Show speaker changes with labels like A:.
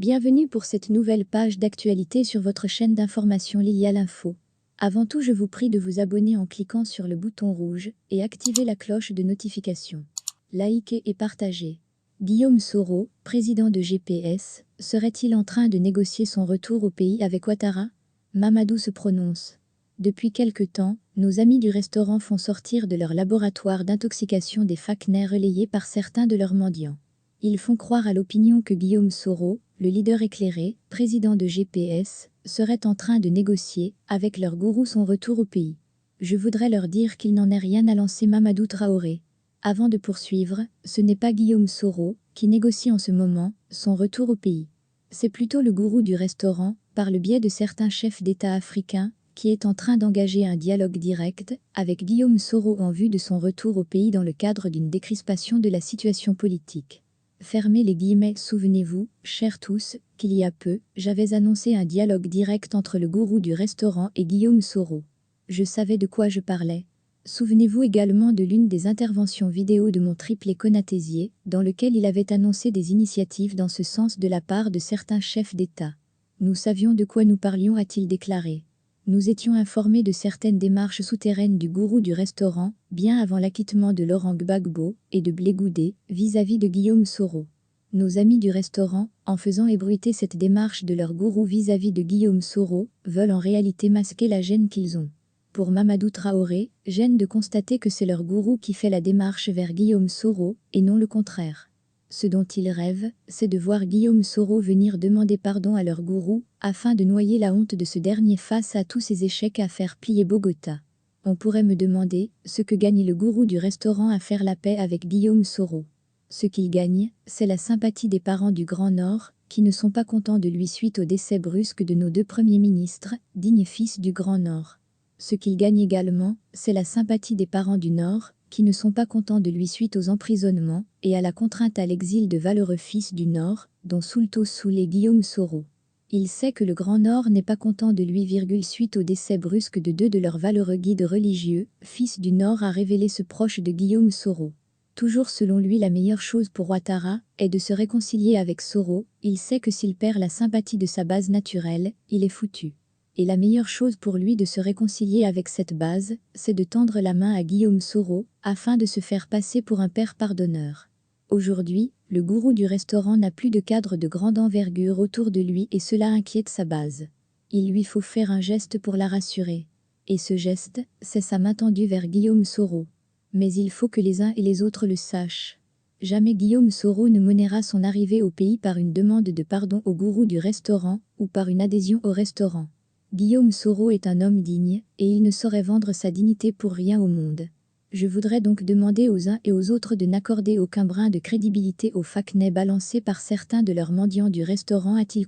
A: Bienvenue pour cette nouvelle page d'actualité sur votre chaîne d'information Lilia l'Info. Avant tout, je vous prie de vous abonner en cliquant sur le bouton rouge et activer la cloche de notification. Likez et partagez. Guillaume Soro, président de GPS, serait-il en train de négocier son retour au pays avec Ouattara? Mamadou se prononce. Depuis quelque temps, nos amis du restaurant font sortir de leur laboratoire d'intoxication des facnais relayés par certains de leurs mendiants. Ils font croire à l'opinion que Guillaume Soro, le leader éclairé, président de GPS, serait en train de négocier avec leur gourou son retour au pays. Je voudrais leur dire qu'il n'en est rien à lancer Mamadou Traoré. Avant de poursuivre, ce n'est pas Guillaume Soro qui négocie en ce moment son retour au pays. C'est plutôt le gourou du restaurant, par le biais de certains chefs d'État africains, qui est en train d'engager un dialogue direct avec Guillaume Soro en vue de son retour au pays dans le cadre d'une décrispation de la situation politique. Fermez les guillemets, souvenez-vous, chers tous, qu'il y a peu, j'avais annoncé un dialogue direct entre le gourou du restaurant et Guillaume Soro. Je savais de quoi je parlais. Souvenez-vous également de l'une des interventions vidéo de mon triplet Konatésier, dans lequel il avait annoncé des initiatives dans ce sens de la part de certains chefs d'État. Nous savions de quoi nous parlions, a-t-il déclaré. Nous étions informés de certaines démarches souterraines du gourou du restaurant, bien avant l'acquittement de Laurent Gbagbo et de Blé Goudé, vis-à-vis de Guillaume Soro. Nos amis du restaurant, en faisant ébruiter cette démarche de leur gourou vis-à-vis de Guillaume Soro, veulent en réalité masquer la gêne qu'ils ont. Pour Mamadou Traoré, gêne de constater que c'est leur gourou qui fait la démarche vers Guillaume Soro, et non le contraire. Ce dont ils rêvent, c'est de voir Guillaume Soro venir demander pardon à leur gourou, afin de noyer la honte de ce dernier face à tous ses échecs à faire plier Bogota. On pourrait me demander ce que gagne le gourou du restaurant à faire la paix avec Guillaume Soro. Ce qu'il gagne, c'est la sympathie des parents du Grand Nord, qui ne sont pas contents de lui suite au décès brusque de nos deux premiers ministres, dignes fils du Grand Nord. Ce qu'il gagne également, c'est la sympathie des parents du Nord, qui ne sont pas contents de lui suite aux emprisonnements et à la contrainte à l'exil de valeureux fils du Nord, dont Soulto Soul et Guillaume Soro. Il sait que le Grand Nord n'est pas content de lui, suite au décès brusque de deux de leurs valeureux guides religieux, fils du Nord a révélé ce proche de Guillaume Soro. Toujours selon lui, la meilleure chose pour Ouattara est de se réconcilier avec Soro, il sait que s'il perd la sympathie de sa base naturelle, il est foutu. Et la meilleure chose pour lui de se réconcilier avec cette base, c'est de tendre la main à Guillaume Soro, afin de se faire passer pour un père pardonneur. Aujourd'hui, le gourou du restaurant n'a plus de cadre de grande envergure autour de lui et cela inquiète sa base. Il lui faut faire un geste pour la rassurer. Et ce geste, c'est sa main tendue vers Guillaume Soro. Mais il faut que les uns et les autres le sachent. Jamais Guillaume Soro ne mènera son arrivée au pays par une demande de pardon au gourou du restaurant ou par une adhésion au restaurant. Guillaume Soro est un homme digne, et il ne saurait vendre sa dignité pour rien au monde. Je voudrais donc demander aux uns et aux autres de n'accorder aucun brin de crédibilité aux facnais balancés par certains de leurs mendiants du restaurant, a-t-il